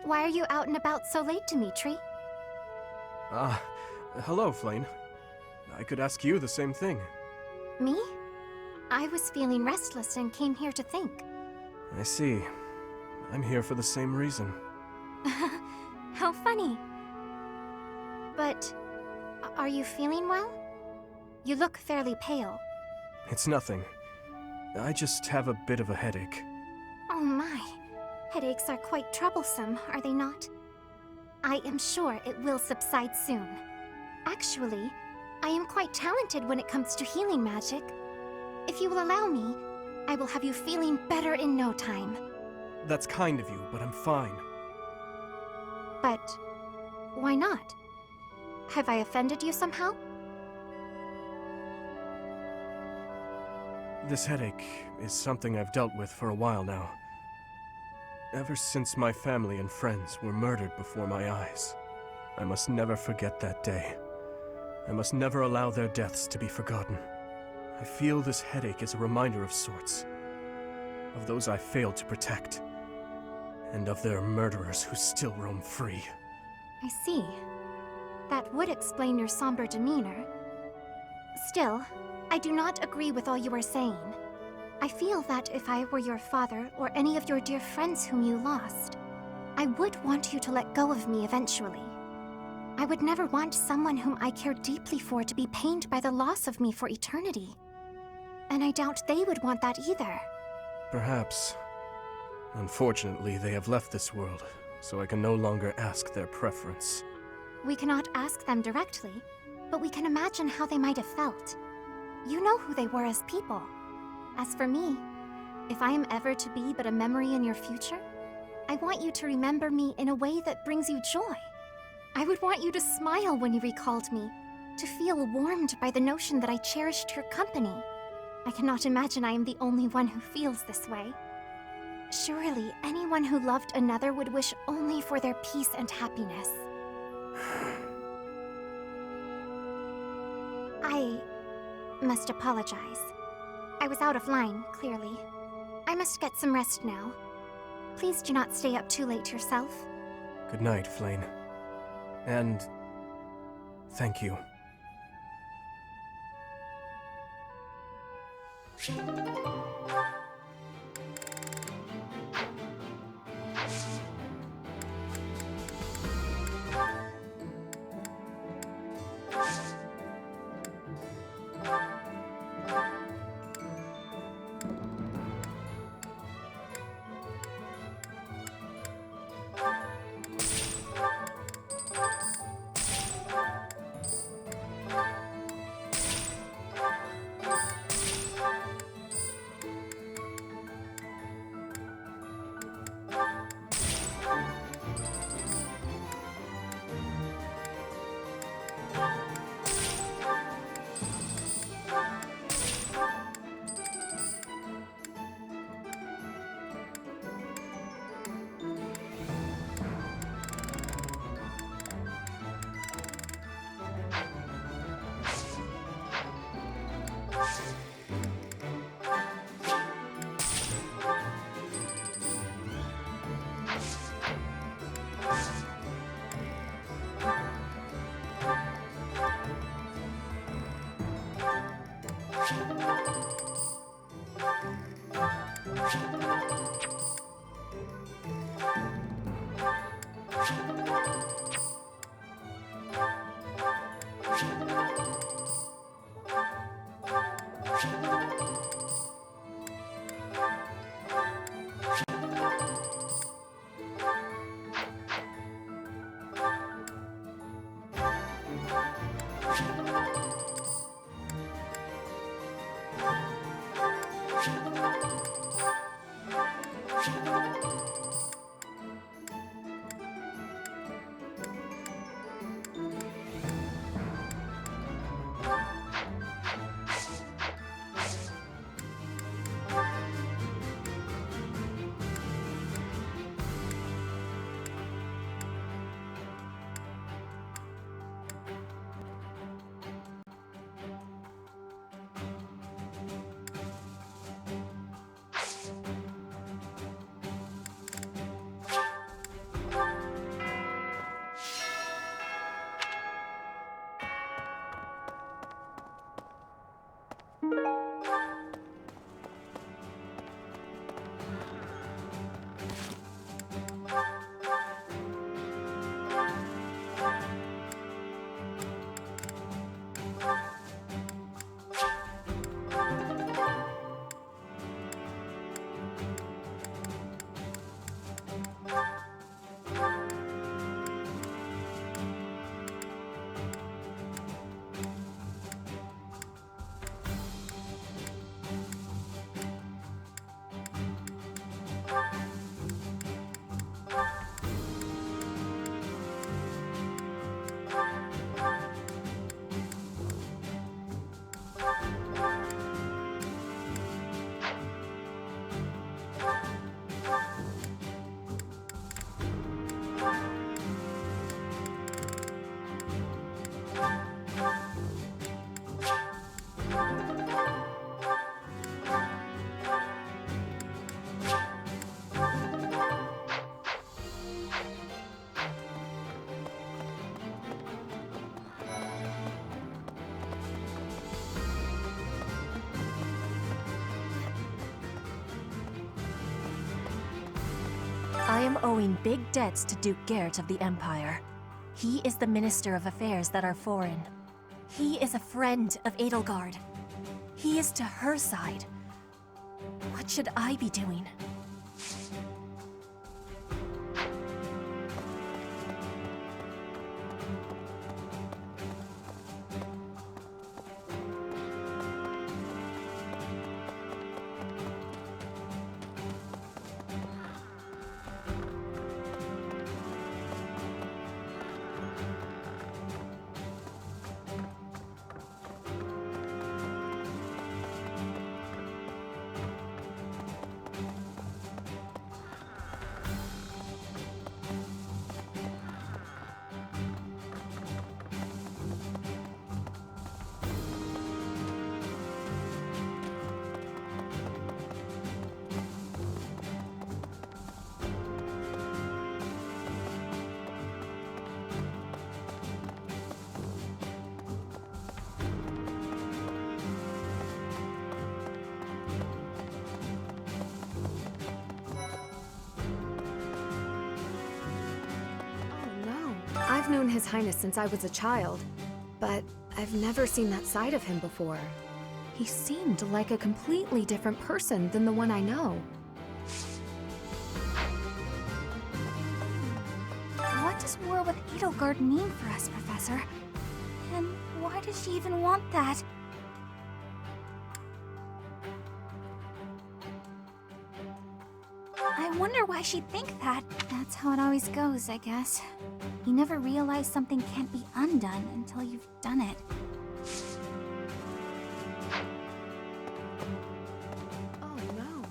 Why are you out and about so late, Dimitri? Hello, Flane. I could ask you the same thing. Me? I was feeling restless and came here to think. I see. I'm here for the same reason. How funny. But, are you feeling well? You look fairly pale. It's nothing. I just have a bit of a headache. Oh my. Headaches are quite troublesome, are they not? I am sure it will subside soon. Actually, I am quite talented when it comes to healing magic. If you will allow me, I will have you feeling better in no time. That's kind of you, but I'm fine. But why not? Have I offended you somehow? This headache is something I've dealt with for a while now. Ever since my family and friends were murdered before my eyes. I must never forget that day. I must never allow their deaths to be forgotten. I feel this headache is a reminder of sorts. Of those I failed to protect. And of their murderers who still roam free. I see. That would explain your somber demeanor. Still, I do not agree with all you are saying. I feel that if I were your father or any of your dear friends whom you lost, I would want you to let go of me eventually. I would never want someone whom I care deeply for to be pained by the loss of me for eternity. And I doubt they would want that either. Perhaps. Unfortunately, they have left this world, so I can no longer ask their preference. We cannot ask them directly, but we can imagine how they might have felt. You know who they were as people. As for me, if I am ever to be but a memory in your future, I want you to remember me in a way that brings you joy. I would want you to smile when you recalled me, to feel warmed by the notion that I cherished your company. I cannot imagine I am the only one who feels this way. Surely, anyone who loved another would wish only for their peace and happiness. I must apologize. I was out of line, clearly. I must get some rest now. Please do not stay up too late yourself. Good night, Flane. And thank you. I am owing big debts to Duke Garrett of the Empire. He is the Minister of Affairs that are foreign. He is a friend of Edelgard. He is to her side. What should I be doing? I've known His Highness since I was a child, but I've never seen that side of him before. He seemed like a completely different person than the one I know. What does war with Edelgard mean for us, Professor? And why does she even want that? I wonder why she'd think that. That's how it always goes, I guess. You never realize something can't be undone until you've done it. Oh no.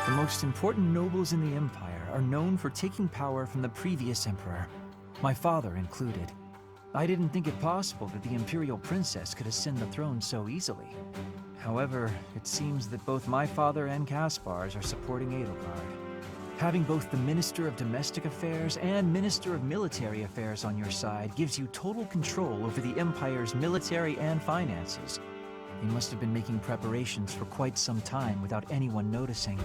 The most important nobles in the Empire are known for taking power from the previous emperor, my father included. I didn't think it possible that the Imperial Princess could ascend the throne so easily. However, it seems that both my father and Caspar's are supporting Edelgard. Having both the Minister of Domestic Affairs and Minister of Military Affairs on your side gives you total control over the Empire's military and finances. They must have been making preparations for quite some time without anyone noticing.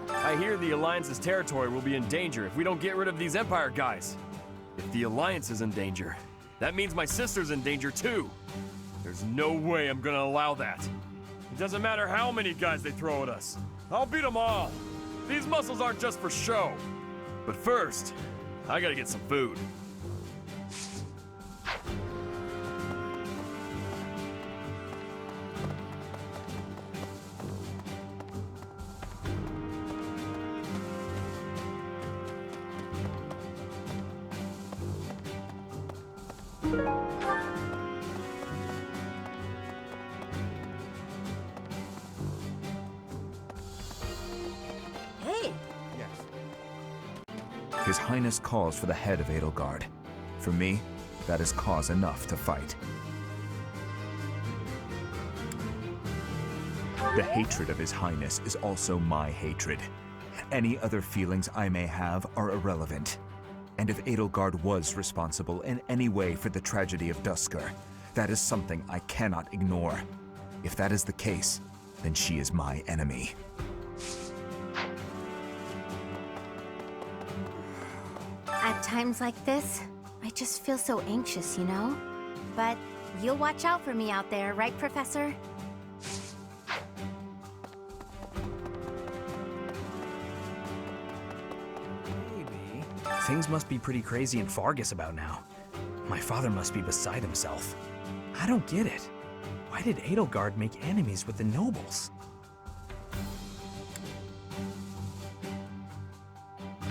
I hear the Alliance's territory will be in danger if we don't get rid of these Empire guys. If the Alliance is in danger, that means my sister's in danger too. There's no way I'm gonna allow that. It doesn't matter how many guys they throw at us. I'll beat them all. These muscles aren't just for show. But first, I gotta get some food. His Highness calls for the head of Edelgard. For me, that is cause enough to fight. The hatred of His Highness is also my hatred. Any other feelings I may have are irrelevant. And if Edelgard was responsible in any way for the tragedy of Duscur, that is something I cannot ignore. If that is the case, then she is my enemy. At times like this, I just feel so anxious, you know? But you'll watch out for me out there, right, Professor? Maybe. Things must be pretty crazy in Fargus about now. My father must be beside himself. I don't get it. Why did Edelgard make enemies with the nobles?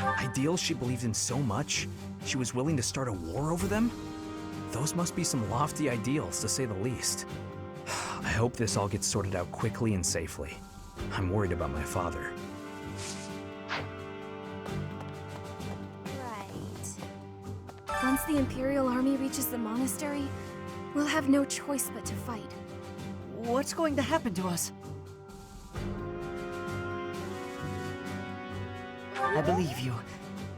Ideals she believed in so much, she was willing to start a war over them? Those must be some lofty ideals, to say the least. I hope this all gets sorted out quickly and safely. I'm worried about my father. Right. Once the Imperial army reaches the monastery, we'll have no choice but to fight. What's going to happen to us? I believe you.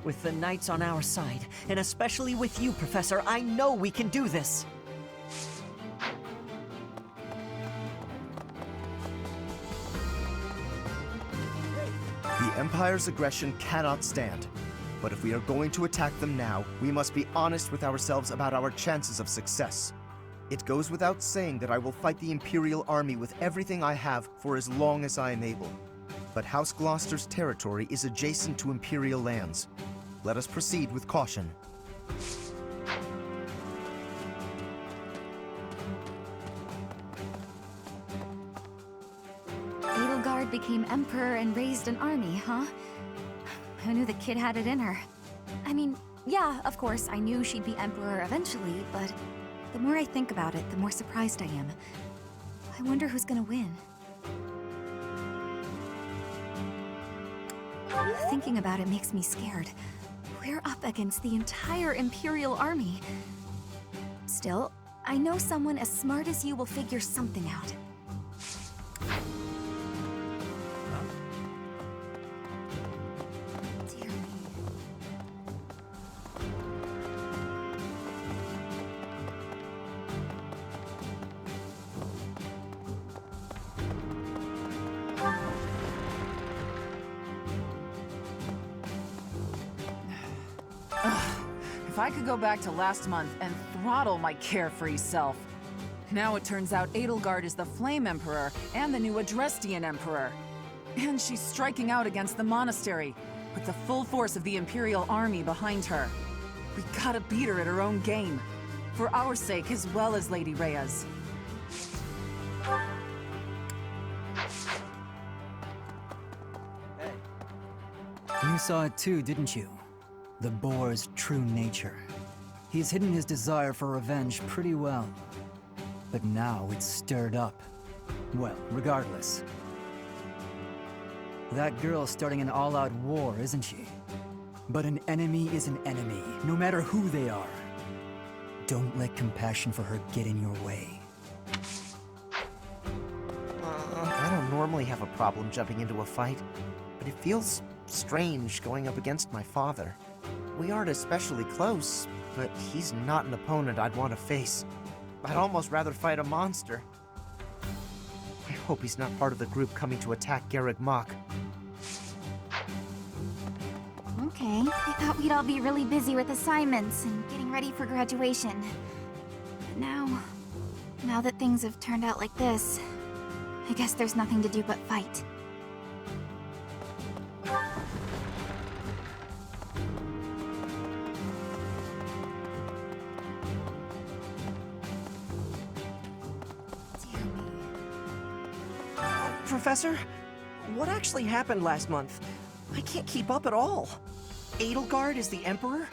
With the knights on our side, and especially with you, Professor, I know we can do this. The Empire's aggression cannot stand. But if we are going to attack them now, we must be honest with ourselves about our chances of success. It goes without saying that I will fight the Imperial army with everything I have for as long as I am able. But House Gloucester's territory is adjacent to Imperial lands. Let us proceed with caution. Edelgard became emperor and raised an army, huh? Who knew the kid had it in her? I mean, yeah, of course, I knew she'd be emperor eventually, but the more I think about it, the more surprised I am. I wonder who's gonna win. Thinking about it makes me scared. We're up against the entire Imperial army. Still, I know someone as smart as you will figure something out. Dear me. If I could go back to last month and throttle my carefree self. Now it turns out Edelgard is the Flame Emperor and the new Adrestian Emperor. And she's striking out against the monastery, with the full force of the Imperial army behind her. We gotta beat her at her own game, for our sake as well as Lady Rhea's. You saw it too, didn't you? The boar's true nature. He's hidden his desire for revenge pretty well. But now it's stirred up. Well, regardless. That girl's starting an all-out war, isn't she? But an enemy is an enemy, no matter who they are. Don't let compassion for her get in your way. I don't normally have a problem jumping into a fight, but it feels strange going up against my father. We aren't especially close, but he's not an opponent I'd want to face. I'd almost rather fight a monster. I hope he's not part of the group coming to attack Garreg Mach. Okay, I thought we'd all be really busy with assignments and getting ready for graduation. But now that things have turned out like this, I guess there's nothing to do but fight. Professor, what actually happened last month? I can't keep up at all. Edelgard is the Emperor?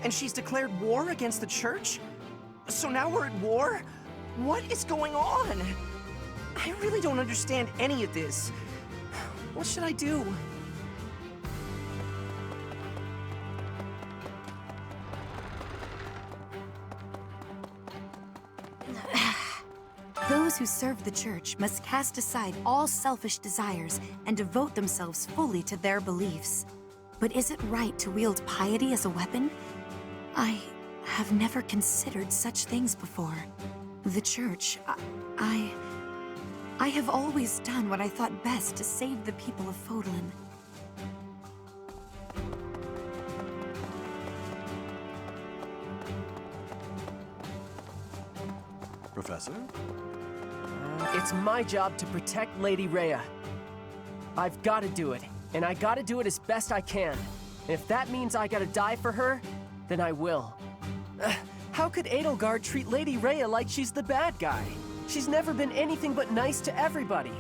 And she's declared war against the Church? So now we're at war? What is going on? I really don't understand any of this. What should I do? Those who serve the Church must cast aside all selfish desires and devote themselves fully to their beliefs. But is it right to wield piety as a weapon? I have never considered such things before. The Church, I have always done what I thought best to save the people of Fodlan. Professor? It's my job to protect Lady Rhea. I've got to do it, and I got to do it as best I can. And if that means I gotta die for her, then I will. How could Edelgard treat Lady Rhea like she's the bad guy? She's never been anything but nice to everybody.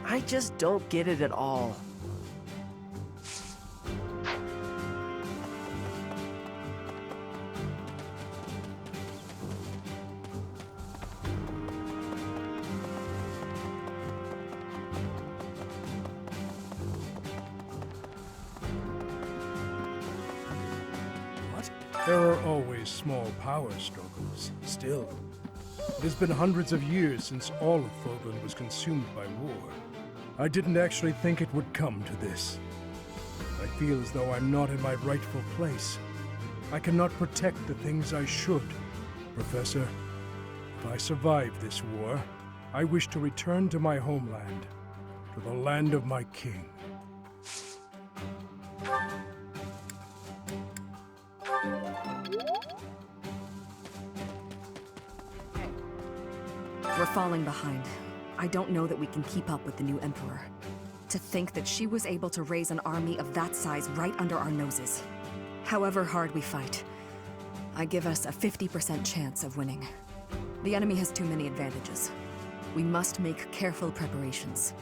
I just don't get it at all. There are always small power struggles, still. It has been hundreds of years since all of Fodlan was consumed by war. I didn't actually think it would come to this. I feel as though I'm not in my rightful place. I cannot protect the things I should. Professor, if I survive this war, I wish to return to my homeland, to the land of my king. We're falling behind. I don't know that we can keep up with the new Emperor. To think that she was able to raise an army of that size right under our noses. However hard we fight, I give us a 50% chance of winning. The enemy has too many advantages. We must make careful preparations.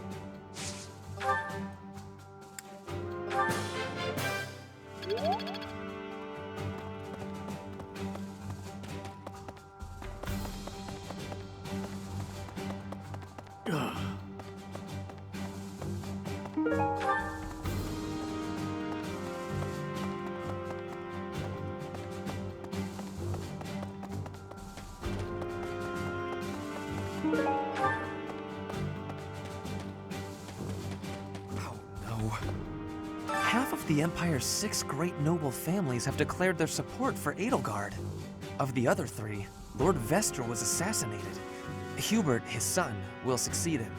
Half of the Empire's 6 great noble families have declared their support for Edelgard. Of the other 3, Lord Vestra was assassinated. Hubert, his son, will succeed him.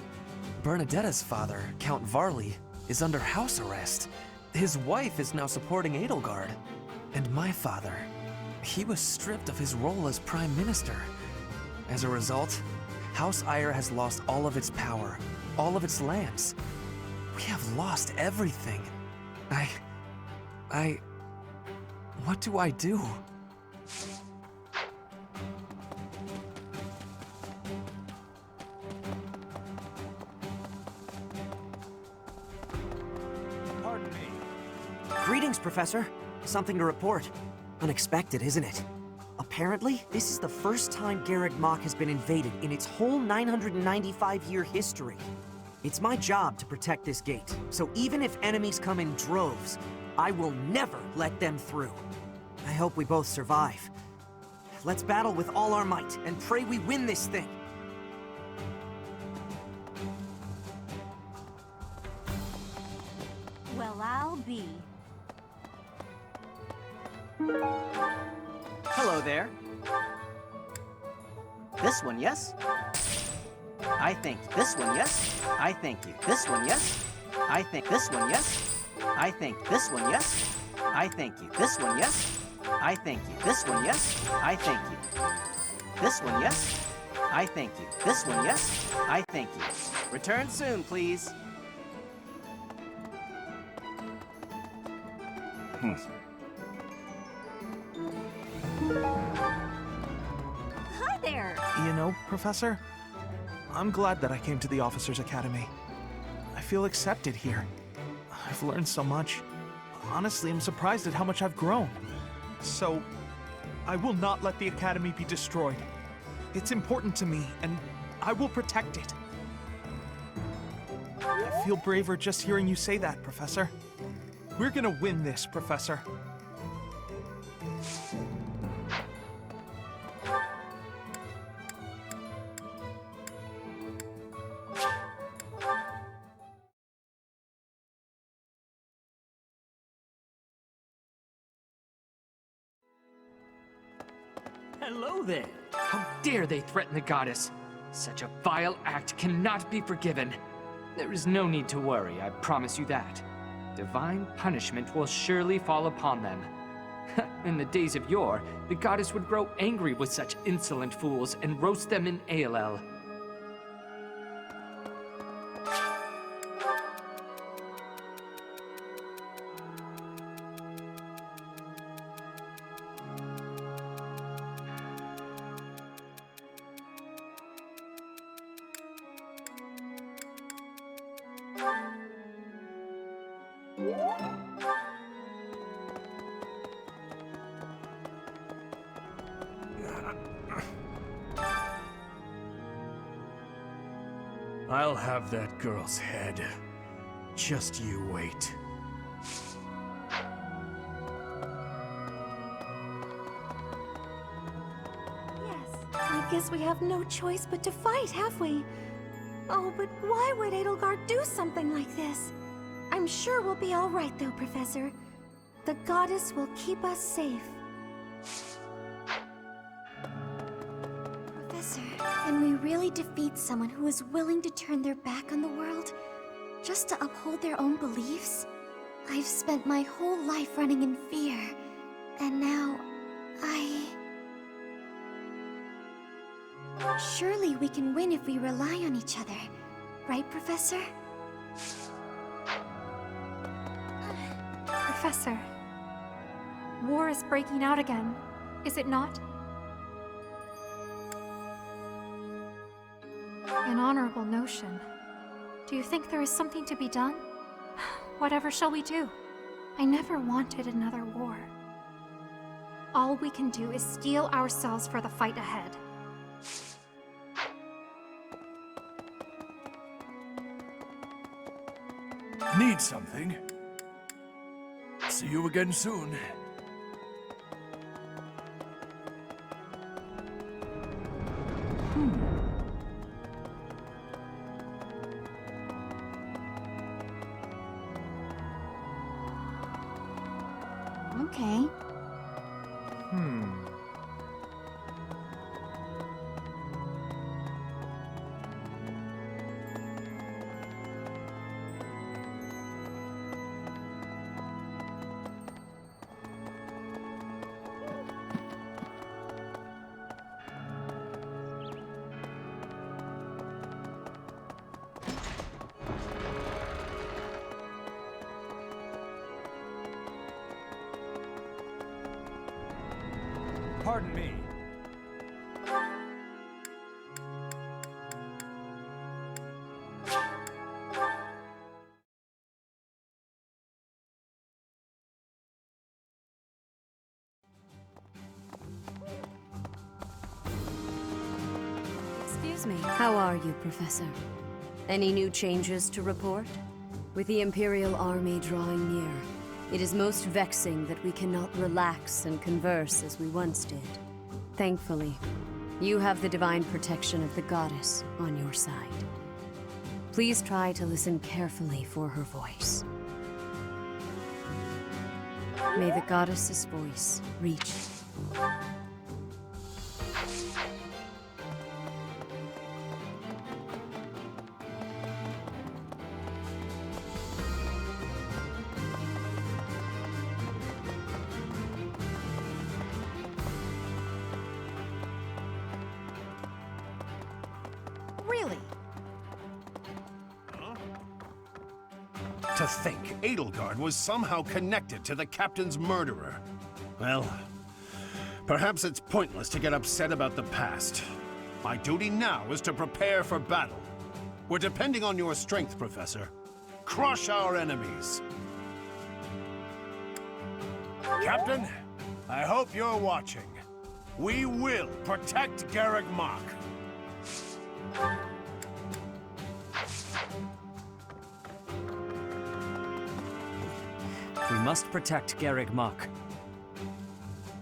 Bernadetta's father, Count Varley, is under house arrest. His wife is now supporting Edelgard. And my father, he was stripped of his role as Prime Minister. As a result, House Eyre has lost all of its power, all of its lands. We have lost everything. What do I do? Pardon me. Greetings, Professor. Something to report. Unexpected, isn't it? Apparently, this is the first time Garreg Mach has been invaded in its whole 995-year history. It's my job to protect this gate, so even if enemies come in droves, I will never let them through. I hope we both survive. Let's battle with all our might, and pray we win this thing! Well, I'll be. Hello there. This one, yes? I think this one, yes? I thank you. This one, yes? I think this one, yes? I think this one, yes? I thank you. This one, yes? I thank you. This one, yes? I thank you. This one, yes? I thank you. This one, yes? I thank you. Return soon, please. Hi there! You know, Professor, I'm glad that I came to the Officers' Academy. I feel accepted here. I've learned so much. Honestly, I'm surprised at how much I've grown. So, I will not let the Academy be destroyed. It's important to me, and I will protect it. I feel braver just hearing you say that, Professor. We're gonna win this, Professor. Hello there! How dare they threaten the goddess? Such a vile act cannot be forgiven. There is no need to worry, I promise you that. Divine punishment will surely fall upon them. In the days of yore, the goddess would grow angry with such insolent fools and roast them in ALL. I'll have that girl's head. Just you wait. I guess we have no choice but to fight, have we? Oh, but why would Edelgard do something like this? I'm sure we'll be all right, though, Professor. The goddess will keep us safe. Professor, can we really defeat someone who is willing to turn their back on the world just to uphold their own beliefs? I've spent my whole life running in fear, and now Surely we can win if we rely on each other, right, Professor? Professor, war is breaking out again, is it not? An honorable notion. Do you think there is something to be done? Whatever shall we do? I never wanted another war. All we can do is steel ourselves for the fight ahead. Need something? See you again soon. Okay. Pardon me. Excuse me. How are you, Professor? Any new changes to report? With the Imperial Army drawing near, it is most vexing that we cannot relax and converse as we once did. Thankfully, you have the divine protection of the goddess on your side. Please try to listen carefully for her voice. May the goddess's voice reach. Really? To think Edelgard was somehow connected to the captain's murderer. Well, perhaps it's pointless to get upset about the past. My duty now is to prepare for battle. We're depending on your strength, Professor. Crush our enemies. Captain, I hope you're watching. We will protect Garreg Mach. We must protect Garreg Mach.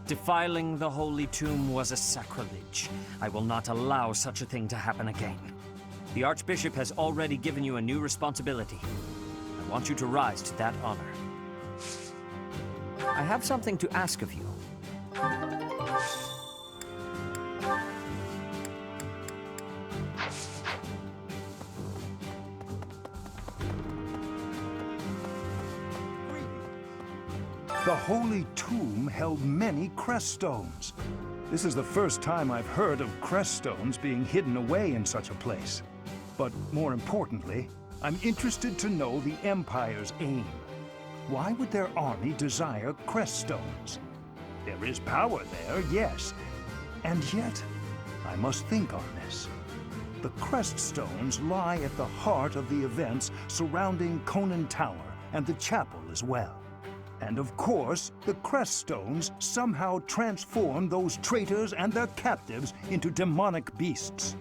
Defiling the Holy Tomb was a sacrilege. I will not allow such a thing to happen again. The Archbishop has already given you a new responsibility. I want you to rise to that honor. I have something to ask of you. The Holy Tomb held many crest stones. This is the first time I've heard of crest stones being hidden away in such a place. But more importantly, I'm interested to know the Empire's aim. Why would their army desire crest stones? There is power there, yes. And yet, I must think on this. The crest stones lie at the heart of the events surrounding Conan Tower and the chapel as well. And of course, the crest stones somehow transform those traitors and their captives into demonic beasts.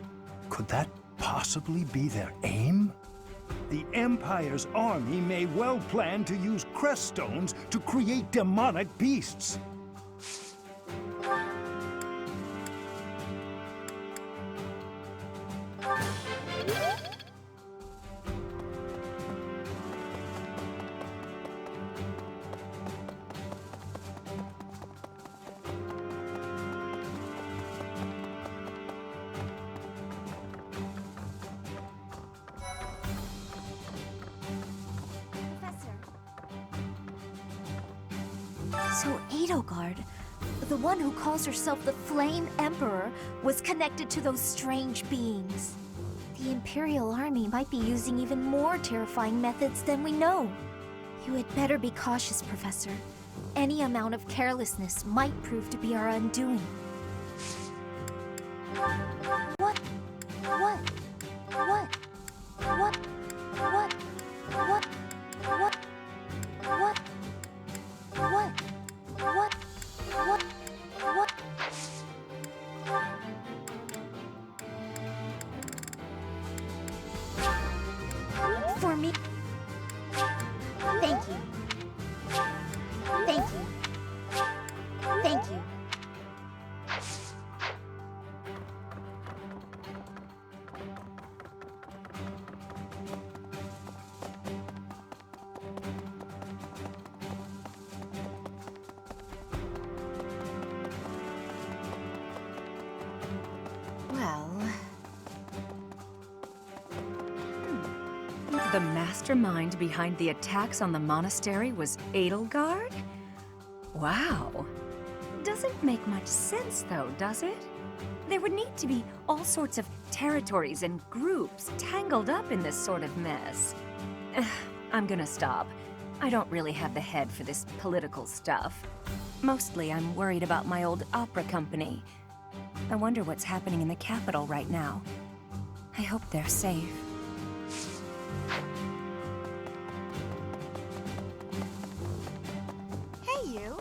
Could that possibly be their aim? The Empire's army may well plan to use crest stones to create demonic beasts. So Edelgard, the one who calls herself the Flame Emperor, was connected to those strange beings. The Imperial Army might be using even more terrifying methods than we know. You had better be cautious, Professor. Any amount of carelessness might prove to be our undoing. What? What? What? What? What? What? What? What? What? What? What? What? For me? Thank you. Thank you. Thank you. The mastermind behind the attacks on the monastery was Edelgard? Wow. Doesn't make much sense, though, does it? There would need to be all sorts of territories and groups tangled up in this sort of mess. I'm gonna stop. I don't really have the head for this political stuff. Mostly, I'm worried about my old opera company. I wonder what's happening in the capital right now. I hope they're safe. Hey, you!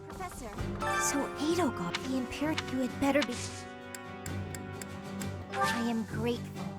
Professor. So Edelgard, the Imperial, you had better be... I am grateful.